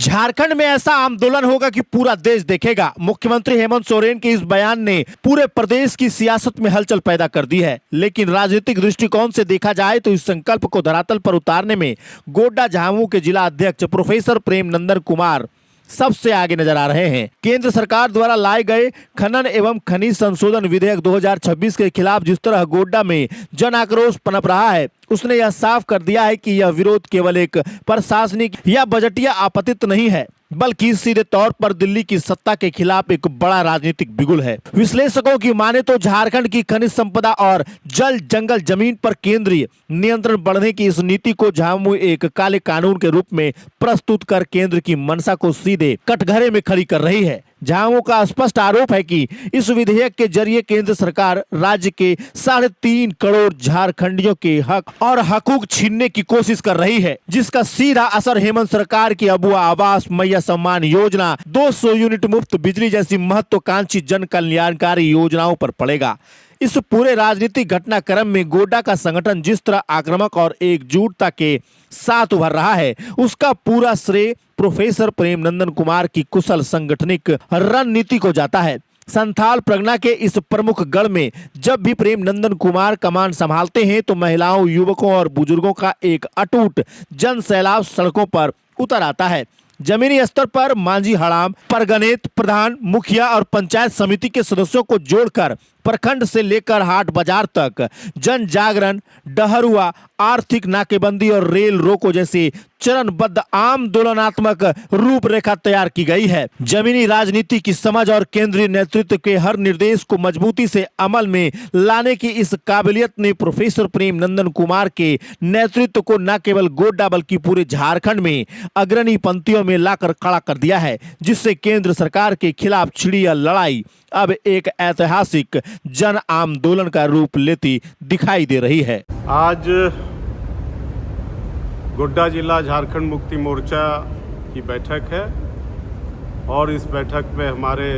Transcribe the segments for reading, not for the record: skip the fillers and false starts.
झारखंड में ऐसा आंदोलन होगा कि पूरा देश देखेगा। मुख्यमंत्री हेमंत सोरेन के इस बयान ने पूरे प्रदेश की सियासत में हलचल पैदा कर दी है। लेकिन राजनीतिक दृष्टिकोण से देखा जाए तो इस संकल्प को धरातल पर उतारने में गोड्डा झामुमो के जिला अध्यक्ष प्रोफेसर प्रेम नंदन कुमार सबसे आगे नजर आ रहे हैं। केंद्र सरकार द्वारा लाए गए खनन एवं खनिज संशोधन विधेयक 2026 के खिलाफ जिस तरह गोड्डा में जन आक्रोश पनप रहा है, उसने यह साफ कर दिया है कि यह विरोध केवल एक प्रशासनिक या बजटीय आपत्ति नहीं है, बल्कि सीधे तौर पर दिल्ली की सत्ता के खिलाफ एक बड़ा राजनीतिक बिगुल है। विश्लेषकों की माने तो झारखंड की खनिज संपदा और जल जंगल जमीन पर केंद्रीय नियंत्रण बढ़ने की इस नीति को झामुमो एक काले कानून के रूप में प्रस्तुत कर केंद्र की मंशा को सीधे कटघरे में खड़ी कर रही है। झामुमो का स्पष्ट आरोप है कि इस विधेयक के जरिए केंद्र सरकार राज्य के 3.5 करोड़ झारखंडियों के हक और हकूक छीनने की कोशिश कर रही है, जिसका सीधा असर हेमंत सरकार की अबुआ आवास, मैया सम्मान योजना, 200 यूनिट मुफ्त बिजली जैसी महत्वाकांक्षी जन कल्याणकारी योजनाओं पर पड़ेगा। इस पूरे राजनीतिक घटनाक्रम में गोड्डा का संगठन जिस तरह आक्रामक और एकजुटता के साथ उभर रहा है, उसका पूरा श्रेय प्रोफेसर प्रेम नंदन कुमार की कुशल संगठनिक रणनीति को जाता है। संथाल परगना के इस प्रमुख गढ़ में जब भी प्रेम नंदन कुमार कमान संभालते हैं तो महिलाओं, युवकों और बुजुर्गों का एक अटूट जन सैलाब सड़कों पर उतर आता है। जमीनी स्तर पर मांझी, हड़ाम, परगनेत, प्रधान, मुखिया और पंचायत समिति के सदस्यों को जोड़कर प्रखंड से लेकर हाट बाजार तक जन जागरण, डहरुआ, आर्थिक नाकेबंदी और रेल रोको जैसे चरणबद्ध आंदोलनात्मक रूपरेखा तैयार की गई है। जमीनी राजनीति की समझ और केंद्रीय नेतृत्व के हर निर्देश को मजबूती से अमल में लाने की इस काबिलियत ने प्रोफेसर प्रेम नंदन कुमार के नेतृत्व को न केवल गोड्डा बल्कि पूरे झारखंड में अग्रणी पंक्तियों में लाकर खड़ा कर दिया है, जिससे केंद्र सरकार के खिलाफ छिड़ी यह लड़ाई अब एक ऐतिहासिक जन आंदोलन का रूप लेती दिखाई दे रही है। आज गोड्डा जिला झारखंड मुक्ति मोर्चा की बैठक है और इस बैठक में हमारे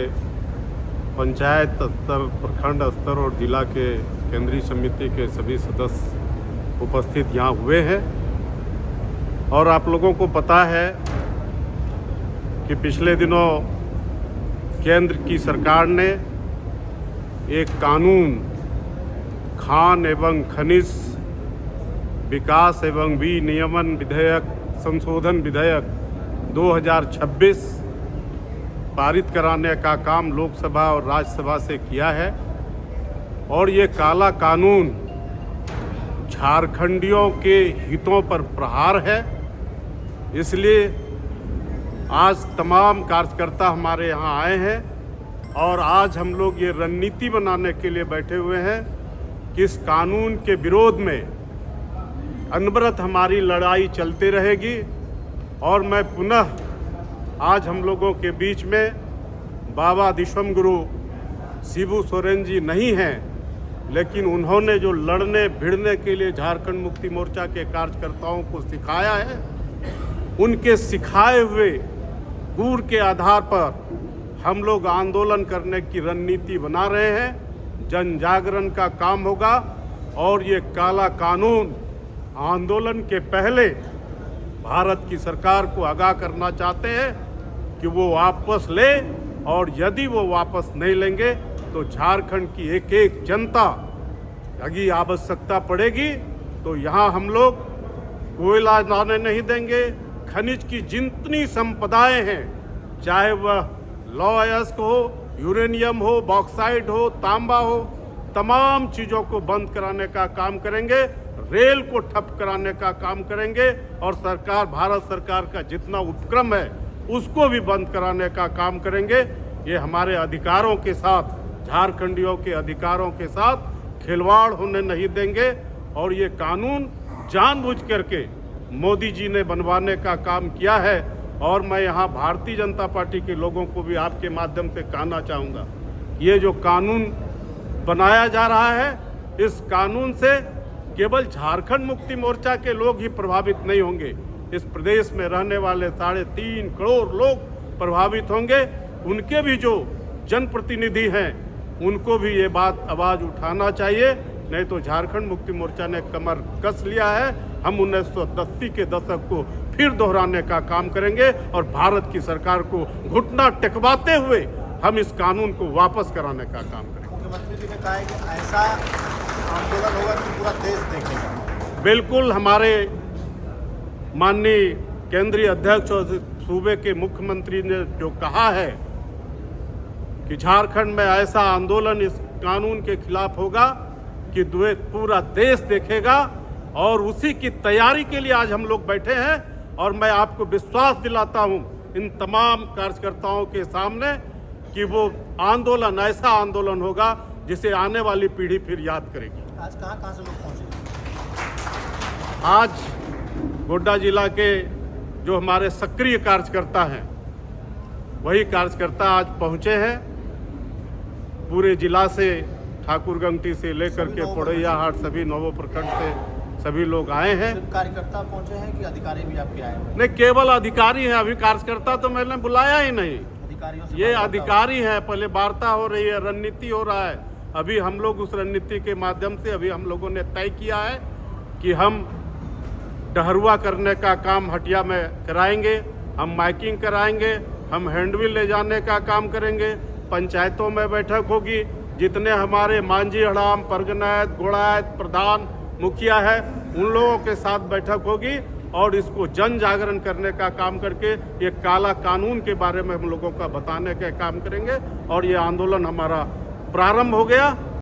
पंचायत स्तर, प्रखंड स्तर और जिला के केंद्रीय समिति के सभी सदस्य उपस्थित यहाँ हुए हैं। और आप लोगों को पता है कि पिछले दिनों केंद्र की सरकार ने एक कानून खान एवं खनिज विकास एवं विनियमन विधेयक संशोधन विधेयक 2026 पारित कराने का काम लोकसभा और राज्यसभा से किया है। और ये काला कानून झारखंडियों के हितों पर प्रहार है। इसलिए आज तमाम कार्यकर्ता हमारे यहाँ आए हैं और आज हम लोग ये रणनीति बनाने के लिए बैठे हुए हैं कि इस कानून के विरोध में अनवरत हमारी लड़ाई चलती रहेगी। और मैं पुनः आज हम लोगों के बीच में बाबा दिशम गुरु शिबू सोरेन जी नहीं हैं, लेकिन उन्होंने जो लड़ने भिड़ने के लिए झारखंड मुक्ति मोर्चा के कार्यकर्ताओं को सिखाया है, उनके सिखाए हुए गुर के आधार पर हम लोग आंदोलन करने की रणनीति बना रहे हैं। जन जागरण का काम होगा और ये काला कानून आंदोलन के पहले भारत की सरकार को आगाह करना चाहते हैं कि वो वापस ले, और यदि वो वापस नहीं लेंगे तो झारखंड की एक एक जनता अगर आवश्यकता पड़ेगी तो यहाँ हम लोग कोयला लाने नहीं देंगे। खनिज की जितनी संपदाएं हैं, चाहे वह लौह अयस्क हो, यूरेनियम हो, बॉक्साइट हो, तांबा हो, तमाम चीज़ों को बंद कराने का काम करेंगे। रेल को ठप कराने का काम करेंगे और सरकार, भारत सरकार का जितना उपक्रम है उसको भी बंद कराने का काम करेंगे। ये हमारे अधिकारों के साथ, झारखंडियों के अधिकारों के साथ खिलवाड़ होने नहीं देंगे। और ये कानून जानबूझ करके मोदी जी ने बनवाने का काम किया है। और मैं यहाँ भारतीय जनता पार्टी के लोगों को भी आपके माध्यम से कहना चाहूँगा, ये जो कानून बनाया जा रहा है, इस कानून से केवल झारखंड मुक्ति मोर्चा के लोग ही प्रभावित नहीं होंगे, इस प्रदेश में रहने वाले 3.5 करोड़ लोग प्रभावित होंगे। उनके भी जो जनप्रतिनिधि हैं उनको भी ये बात आवाज़ उठाना चाहिए, नहीं तो झारखंड मुक्ति मोर्चा ने कमर कस लिया है। हम 1980 के दशक को फिर दोहराने का काम करेंगे और भारत की सरकार को घुटना टेकवाते हुए हम इस कानून को वापस कराने का काम करेंगे। मुख्यमंत्री जी ने कहा है कि ऐसा आंदोलन होगा कि पूरा देश देखेगा। बिल्कुल, हमारे माननीय केंद्रीय अध्यक्ष और सूबे के मुख्यमंत्री ने जो कहा है कि झारखंड में ऐसा आंदोलन इस कानून के खिलाफ होगा कि पूरा देश देखेगा, और उसी की तैयारी के लिए आज हम लोग बैठे हैं। और मैं आपको विश्वास दिलाता हूं इन तमाम कार्यकर्ताओं के सामने कि वो आंदोलन ऐसा आंदोलन होगा जिसे आने वाली पीढ़ी फिर याद करेगी। आज कहाँ से लोग पहुंचे? आज गोड्डा जिला के जो हमारे सक्रिय कार्यकर्ता हैं वही कार्यकर्ता आज पहुंचे हैं। पूरे जिला से, ठाकुरगंगटी से लेकर के पोड़ैयाहाट, सभी नवो प्रखंड से सभी लोग आए हैं। सिर्फ कार्यकर्ता पहुंचे हैं कि अधिकारी भी आपके आए हैं? नहीं, केवल अधिकारी हैं, अभी कार्यकर्ता तो मैंने बुलाया ही नहीं। अधिकारियों से ये बात अधिकारी हैं, पहले वार्ता हो रही है, रणनीति हो रहा है। अभी हम लोग उस रणनीति के माध्यम से अभी हम लोगों ने तय किया है कि हम डहरुआ करने का काम हटिया में कराएंगे, हम माइकिंग कराएंगे, हम हैंडबिल ले जाने का काम करेंगे, पंचायतों में बैठक होगी, जितने हमारे मांझी, हड़ाम, परगनायत, गोड़ायत, प्रधान, मुखिया है, उन लोगों के साथ बैठक होगी और इसको जन जागरण करने का काम करके ये काला कानून के बारे में हम लोगों का बताने का काम करेंगे। और ये आंदोलन हमारा प्रारंभ हो गया